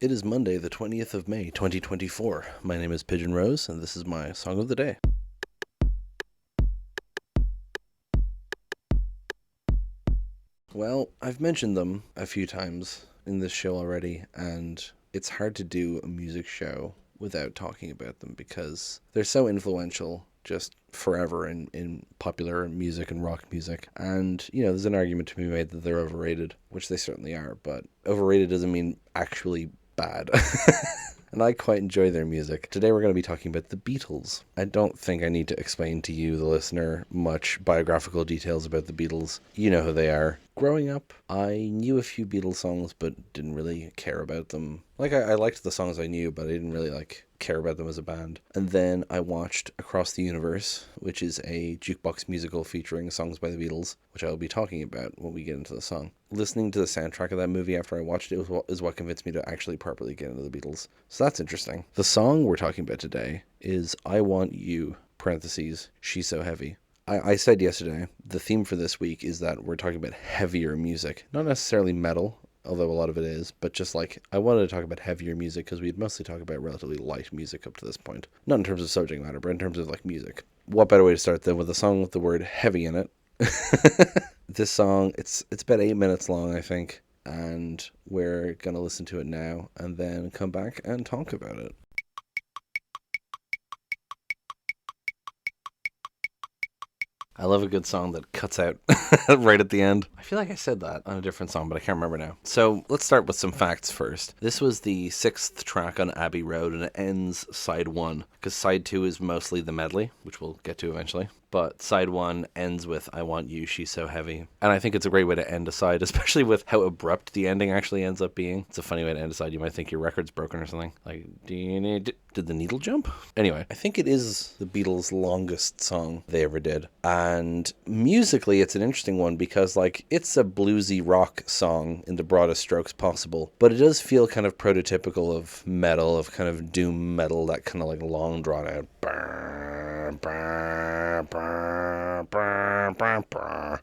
It is Monday, the 20th of May, 2024. My name is Pigeon Rose, and this is my song of the day. Well, I've mentioned them a few times in this show already, and it's hard to do a music show without talking about them because they're so influential just forever in popular music and rock music. And, there's an argument to be made that they're overrated, which they certainly are, but overrated doesn't mean actually bad. And I quite enjoy their music. Today we're going to be talking about the Beatles. I don't think I need to explain to you, the listener, much biographical details about the Beatles. You know who they are. Growing up, I knew a few Beatles songs, but didn't really care about them. I liked the songs I knew, but I didn't really, care about them as a band. And then I watched Across the Universe, which is a jukebox musical featuring songs by the Beatles, which I will be talking about when we get into the song. Listening to the soundtrack of that movie after I watched it is what convinced me to actually properly get into the Beatles. So that's interesting. The song we're talking about today is I Want You, parentheses, She's So Heavy. I said yesterday, the theme for this week is that we're talking about heavier music. Not necessarily metal, although a lot of it is, but just I wanted to talk about heavier music because we'd mostly talk about relatively light music up to this point. Not in terms of subject matter, but in terms of music. What better way to start than with a song with the word heavy in it? This song, it's about 8 minutes long, I think, and we're going to listen to it now and then come back and talk about it. I love a good song that cuts out right at the end. I feel like I said that on a different song, but I can't remember now. So let's start with some facts first. This was the 6th track on Abbey Road, and it ends side 1, because side 2 is mostly the medley, which we'll get to eventually. But side 1 ends with I Want You, She's So Heavy. And I think it's a great way to end a side, especially with how abrupt the ending actually ends up being. It's a funny way to end a side. You might think your record's broken or something. Did the needle jump? Anyway, I think it is the Beatles' longest song they ever did. And musically, it's an interesting one because, it's a bluesy rock song in the broadest strokes possible. But it does feel kind of prototypical of metal, of kind of doom metal, that kind of long drawn out.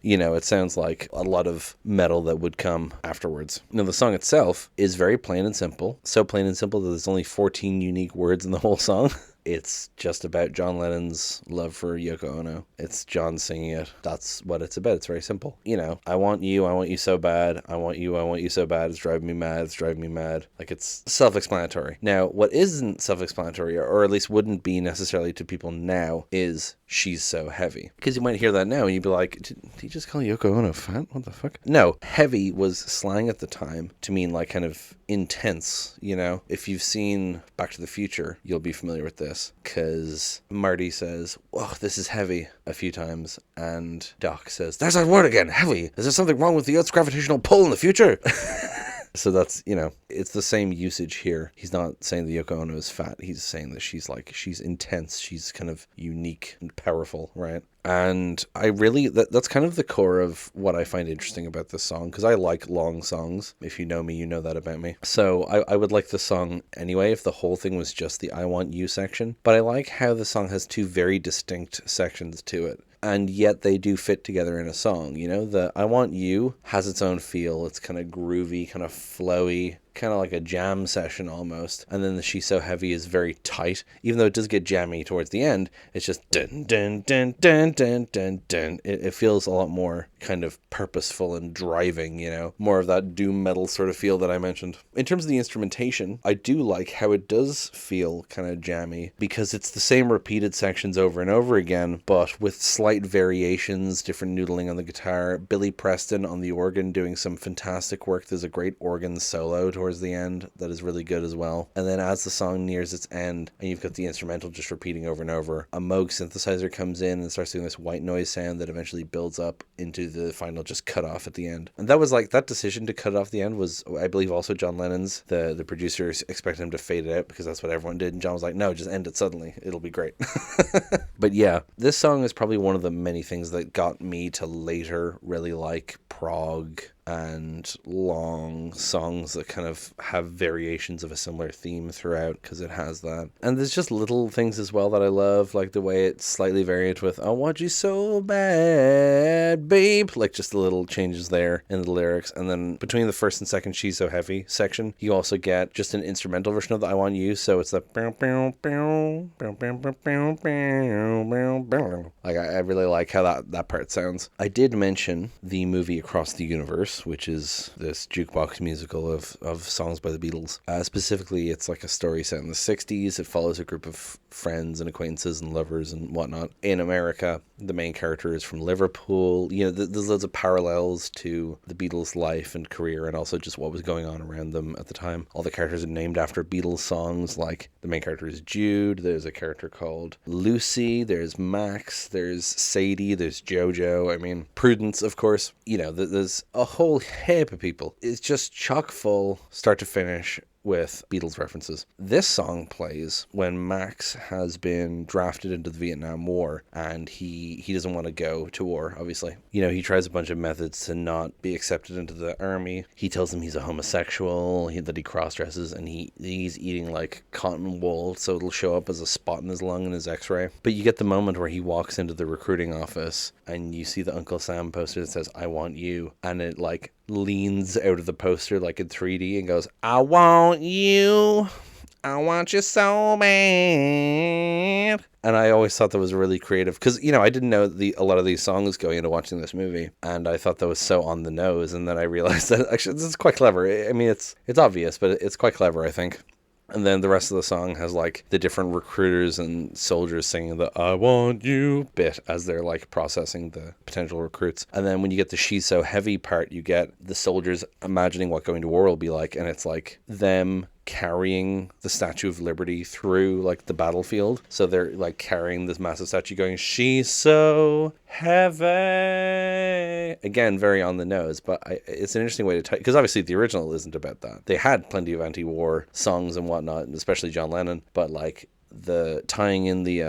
It sounds like a lot of metal that would come afterwards. Now, the song itself is very plain and simple. So plain and simple that there's only 14 unique words in the whole song. It's just about John Lennon's love for Yoko Ono. It's John singing it. That's what it's about. It's very simple. I want you so bad. I want you so bad. It's driving me mad. It's self-explanatory. Now, what isn't self-explanatory, or at least wouldn't be necessarily to people now, is She's So Heavy. Because you might hear that now and you'd be like, did he just call Yoko Ono fat? What the fuck? No, heavy was slang at the time to mean kind of intense, If you've seen Back to the Future, you'll be familiar with this, because Marty says, "Whoa, this is heavy," a few times, and Doc says, "There's that word again, heavy. Is there something wrong with the Earth's gravitational pull in the future?" So that's, it's the same usage here. He's not saying that Yoko Ono is fat. He's saying that she's intense. She's kind of unique and powerful, right? And I really, that's kind of the core of what I find interesting about this song, because I like long songs. If you know me, you know that about me. So I would like this song anyway if the whole thing was just the I Want You section. But I like how the song has two very distinct sections to it. And yet they do fit together in a song, The I Want You has its own feel. It's kind of groovy, kind of flowy, kind of like a jam session almost. And then the She's So Heavy is very tight. Even though it does get jammy towards the end, it's just dun dun dun dun dun dun dun. It feels a lot more kind of purposeful and driving, more of that doom metal sort of feel that I mentioned. In terms of the instrumentation, I do like how it does feel kind of jammy, because it's the same repeated sections over and over again, but with slight variations, different noodling on the guitar. Billy Preston on the organ doing some fantastic work. There's a great organ solo towards the end that is really good as well. And then as the song nears its end and you've got the instrumental just repeating over and over, a Moog synthesizer comes in and starts doing this white noise sound that eventually builds up into the final just cut off at the end. And that was that decision to cut it off the end was, I believe, also John Lennon's. The producers expected him to fade it out because that's what everyone did, and John was like, no, just end it suddenly, it'll be great. But yeah, this song is probably one of the many things that got me to later really like prog and long songs that kind of have variations of a similar theme throughout, because it has that. And there's just little things as well that I love, like the way it's slightly varied with "I want you so bad, babe," like just the little changes there in the lyrics. And then between the first and second "She's So Heavy" section, you also get just an instrumental version of the "I Want You," so it's the like I really like how that part sounds. I did mention the movie Across the Universe, which is this jukebox musical of songs by the Beatles. Specifically, it's like a story set in the 60s. It follows a group of friends and acquaintances and lovers and whatnot in America. The main character is from Liverpool. You know, there's loads of parallels to the Beatles' life and career, and also just what was going on around them at the time. All the characters are named after Beatles songs. Like the main character is Jude. There's a character called Lucy. There's Max. There's Sadie. There's Jojo. I mean, Prudence, of course. You know, there's a whole heap of people. It's just chock full, start to finish, with Beatles references. This song plays when Max has been drafted into the Vietnam War, and he doesn't want to go to war, obviously. You know, he tries a bunch of methods to not be accepted into the army. He tells them he's a homosexual, that he cross-dresses, and he's eating like cotton wool, so it'll show up as a spot in his lung in his x-ray. But you get the moment where he walks into the recruiting office, and you see the Uncle Sam poster that says, "I want you," and it like leans out of the poster like in 3D and goes, "I want you. I want you so bad." And I always thought that was really creative, because, you know, I didn't know a lot of these songs going into watching this movie, and I thought that was so on the nose, and then I realized that actually this is quite clever. I mean, it's obvious, but it's quite clever, I think. And then the rest of the song has like the different recruiters and soldiers singing the "I want you" bit as they're like processing the potential recruits. And then when you get the "She's So Heavy" part, you get the soldiers imagining what going to war will be like, and it's like them carrying the Statue of Liberty through like the battlefield. So they're like carrying this massive statue going, "She's so heavy." Again, very on the nose, but it's an interesting way to tie, because obviously the original isn't about that. They had plenty of anti-war songs and whatnot, especially John Lennon, but like the tying in the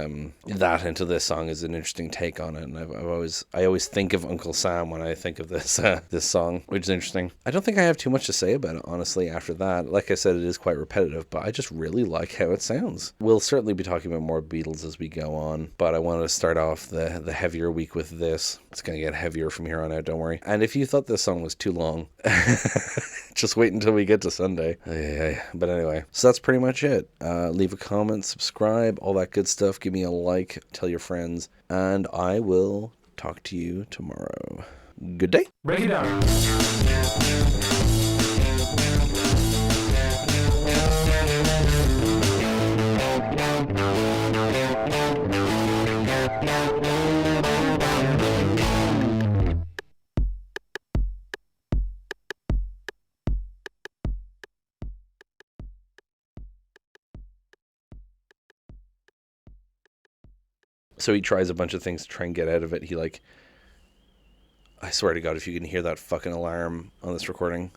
that into this song is an interesting take on it, and I always think of Uncle Sam when I think of this this song, which is interesting. I don't think I have too much to say about it, honestly, after that. Like I said, it is quite repetitive, but I just really like how it sounds. We'll certainly be talking about more Beatles as we go on, but I wanted to start off the heavier week with this. It's going to get heavier from here on out, don't worry. And if you thought this song was too long, just wait until we get to Sunday. But anyway, so that's pretty much it. Leave a comment, subscribe, all that good stuff. Give me a like, tell your friends, and I will talk to you tomorrow. Good day. Break it down. So he tries a bunch of things to try and get out of it. He like, I swear to God, if you can hear that fucking alarm on this recording,